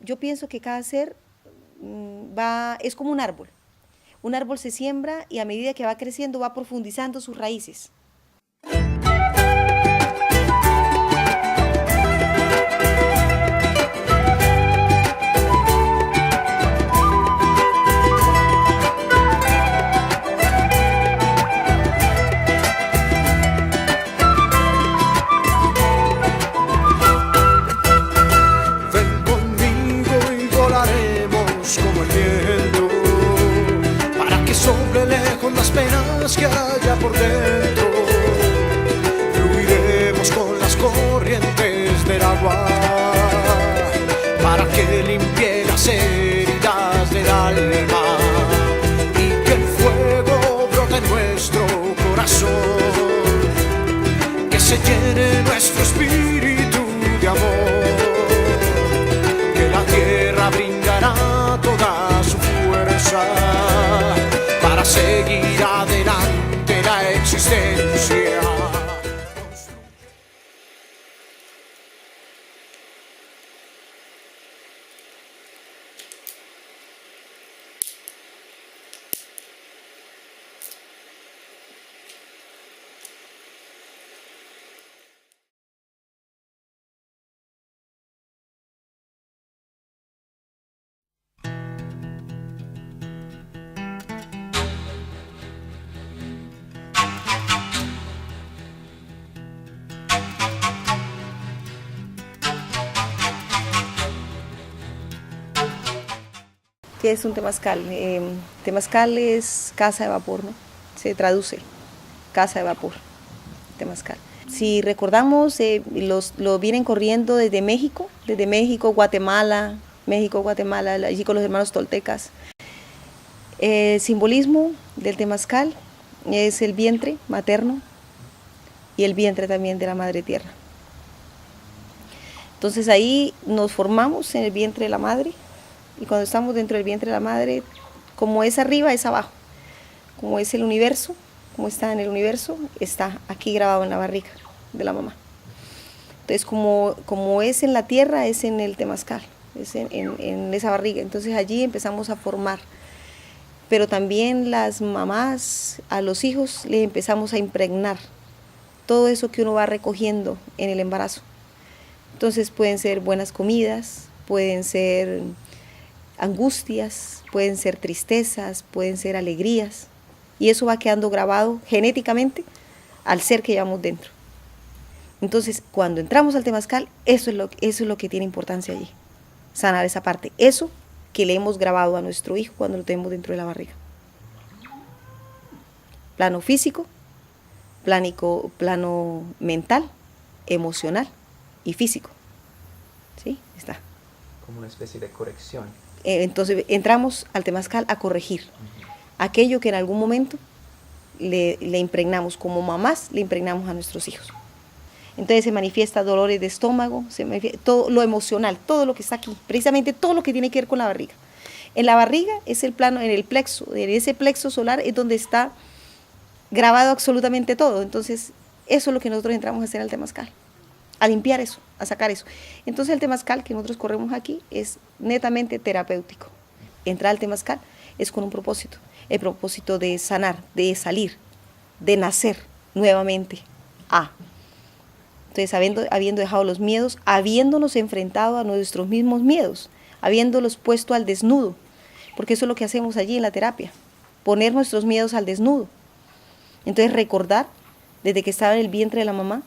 Yo pienso que cada ser es como un árbol. Un árbol se siembra y a medida que va creciendo va profundizando sus raíces. Con las penas que haya por dentro, fluiremos con las corrientes del agua para que limpie las heridas del alma y que el fuego brote en nuestro corazón, que se llene nuestro espíritu de amor, que la tierra brindará toda su fuerza para seguir adelante la existencia. ¿Qué es un temazcal? Temazcal es casa de vapor, ¿no? Se traduce, casa de vapor, temazcal. Si recordamos, lo vienen corriendo desde México, Guatemala, allí con los hermanos toltecas. El simbolismo del temazcal es el vientre materno y el vientre también de la madre tierra. Entonces ahí nos formamos en el vientre de la madre. Y cuando estamos dentro del vientre de la madre, como es arriba, es abajo. Como es el universo, como está en el universo, está aquí grabado en la barriga de la mamá. Entonces, como es en la tierra, es en el temazcal, es en esa barriga. Entonces allí empezamos a formar. Pero también las mamás, a los hijos, les empezamos a impregnar todo eso que uno va recogiendo en el embarazo. Entonces pueden ser buenas comidas, pueden ser angustias, pueden ser tristezas, pueden ser alegrías, y eso va quedando grabado genéticamente al ser que llevamos dentro. Entonces, cuando entramos al temazcal, eso es lo que tiene importancia allí, sanar esa parte, eso que le hemos grabado a nuestro hijo cuando lo tenemos dentro de la barriga. Plano físico, plano mental, emocional y físico. ¿Sí? Está. Como una especie de corrección. Entonces entramos al temazcal a corregir aquello que en algún momento le impregnamos, como mamás le impregnamos a nuestros hijos. Entonces se manifiesta dolores de estómago, todo lo emocional, todo lo que está aquí, precisamente todo lo que tiene que ver con la barriga. En la barriga es el plano, en ese plexo solar es donde está grabado absolutamente todo. Entonces eso es lo que nosotros entramos a hacer al temazcal, a limpiar eso, a sacar eso. Entonces el temazcal que nosotros corremos aquí es netamente terapéutico. Entrar al temazcal es con un propósito, el propósito de sanar, de salir, de nacer nuevamente. Entonces habiendo dejado los miedos, habiéndonos enfrentado a nuestros mismos miedos, habiéndolos puesto al desnudo, porque eso es lo que hacemos allí en la terapia, poner nuestros miedos al desnudo. Entonces recordar, desde que estaba en el vientre de la mamá,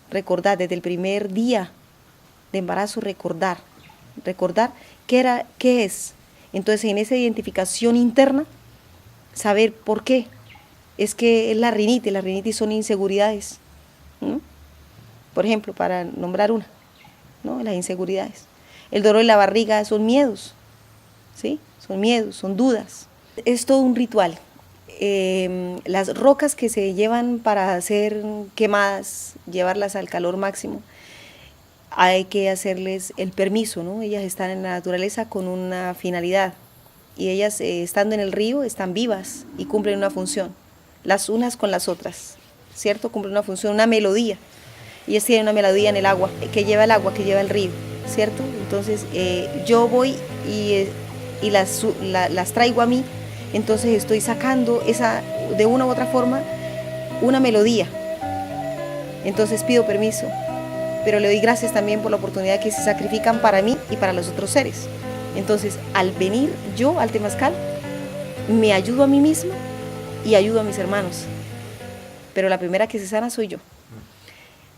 recordar desde el primer día de embarazo, recordar qué es. Entonces en esa identificación interna, saber por qué. Es que es la rinitis son inseguridades. Por ejemplo, para nombrar una, ¿no? Las inseguridades. El dolor de la barriga son miedos, ¿sí? Son miedos, son dudas. Es todo un ritual. Las rocas que se llevan para ser quemadas, llevarlas al calor máximo, hay que hacerles el permiso, ¿no? Ellas están en la naturaleza con una finalidad y ellas estando en el río están vivas y cumplen una función, las unas con las otras, ¿cierto? Cumplen una función, una melodía. Ellas tienen una melodía en el agua, que lleva el río. ¿cierto? Entonces yo voy y las traigo a mí, entonces estoy sacando de una u otra forma una melodía. Entonces pido permiso, pero le doy gracias también por la oportunidad que se sacrifican para mí y para los otros seres. Entonces, al venir yo al temazcal, me ayudo a mí misma y ayudo a mis hermanos. Pero la primera que se sana soy yo.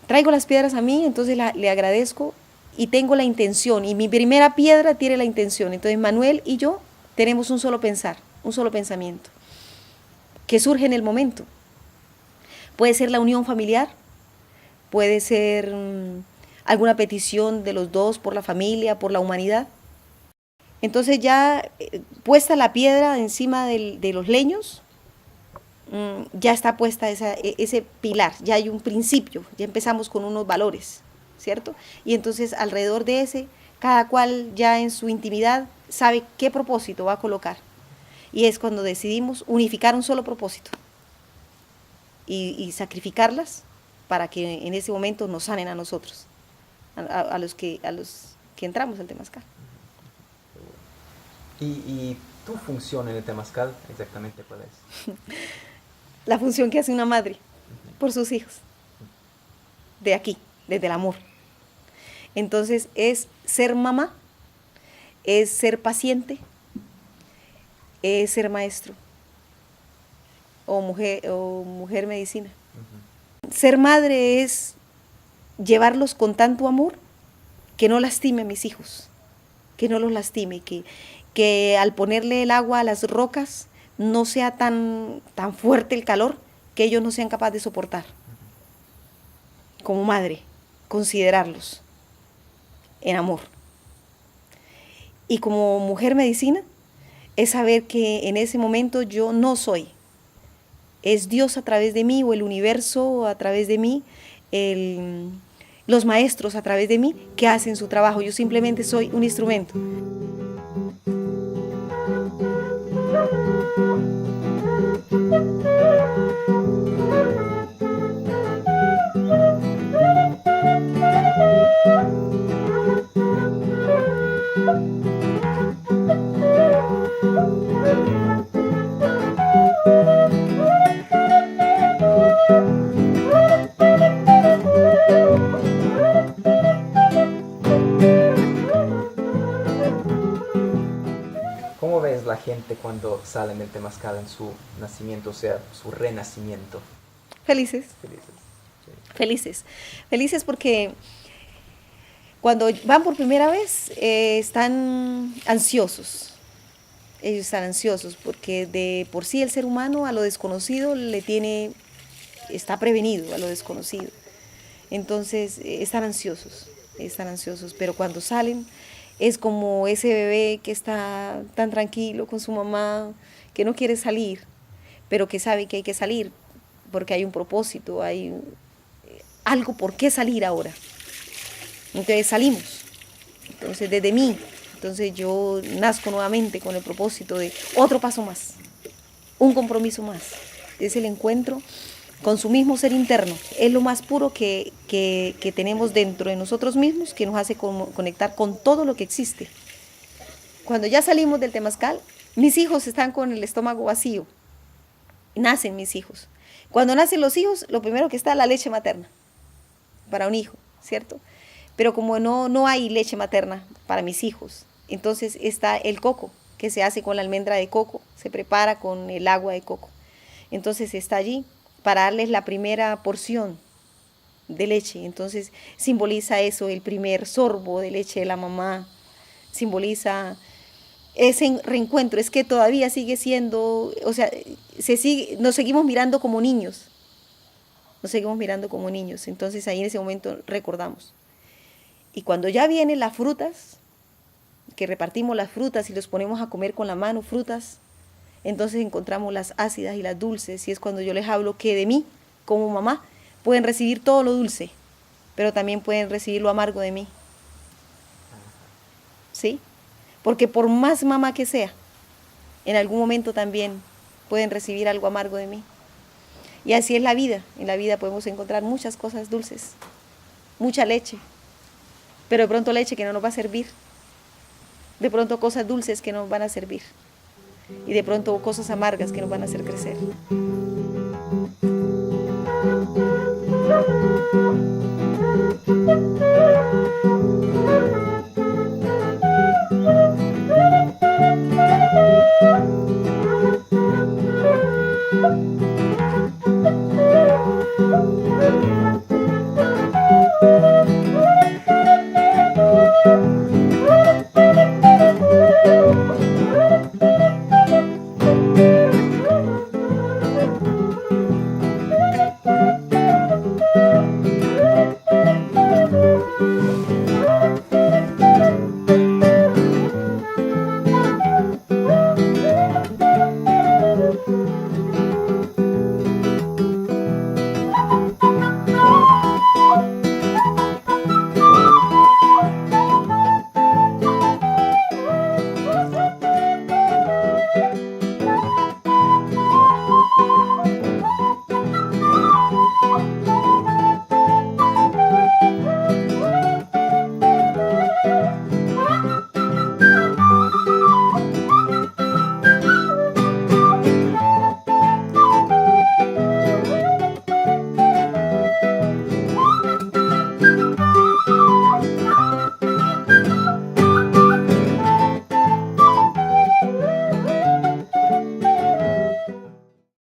Traigo las piedras a mí, entonces le agradezco y tengo la intención. Y mi primera piedra tiene la intención. Entonces, Manuel y yo tenemos un solo pensar, un solo pensamiento, que surge en el momento. Puede ser la unión familiar, puede ser alguna petición de los dos por la familia, por la humanidad. Entonces ya puesta la piedra encima de los leños, ya está puesta ese pilar, ya hay un principio, ya empezamos con unos valores, ¿cierto? Y entonces alrededor de ese, cada cual ya en su intimidad sabe qué propósito va a colocar. Y es cuando decidimos unificar un solo propósito y sacrificarlas para que en ese momento nos sanen a nosotros, a los que entramos al temazcal. ¿Y tu función en el temazcal exactamente cuál es? La función que hace una madre por sus hijos, de aquí, desde el amor. Entonces es ser mamá, es ser paciente, es ser maestro o mujer medicina. Ser madre es llevarlos con tanto amor que no lastime a mis hijos, que no los lastime, que al ponerle el agua a las rocas no sea tan fuerte el calor que ellos no sean capaces de soportar. Como madre, considerarlos en amor. Y como mujer medicina, es saber que en ese momento yo no soy. Es Dios a través de mí, o el universo a través de mí, los maestros a través de mí, que hacen su trabajo. Yo simplemente soy un instrumento. ¿Cómo ves la gente cuando salen del temazcal en su nacimiento, o sea, su renacimiento? Felices. Felices. Sí. Felices. Felices porque cuando van por primera vez están ansiosos. Ellos están ansiosos porque de por sí el ser humano a lo desconocido está prevenido a lo desconocido. Entonces están ansiosos, pero cuando salen es como ese bebé que está tan tranquilo con su mamá, que no quiere salir, pero que sabe que hay que salir porque hay un propósito, hay algo por qué salir ahora. Entonces salimos, entonces desde mí, entonces yo nazco nuevamente con el propósito de otro paso más, un compromiso más, es el encuentro con su mismo ser interno, es lo más puro que tenemos dentro de nosotros mismos, que nos hace conectar con todo lo que existe. Cuando ya salimos del temazcal, mis hijos están con el estómago vacío, nacen mis hijos. Cuando nacen los hijos, lo primero que está es la leche materna para un hijo, ¿cierto? Pero como no hay leche materna para mis hijos, entonces está el coco, que se hace con la almendra de coco, se prepara con el agua de coco. Entonces está allí para darles la primera porción de leche. Entonces simboliza eso, el primer sorbo de leche de la mamá, simboliza ese reencuentro. Es que todavía sigue siendo, o sea, nos seguimos mirando como niños, entonces ahí en ese momento recordamos. Y cuando ya vienen las frutas, que repartimos las frutas y los ponemos a comer con la mano, frutas, entonces encontramos las ácidas y las dulces, y es cuando yo les hablo que de mí, como mamá, pueden recibir todo lo dulce, pero también pueden recibir lo amargo de mí. ¿Sí? Porque por más mamá que sea, en algún momento también pueden recibir algo amargo de mí. Y así es la vida. En la vida podemos encontrar muchas cosas dulces, mucha leche, pero de pronto leche que no nos va a servir, de pronto cosas dulces que nos van a servir y de pronto cosas amargas que nos van a hacer crecer.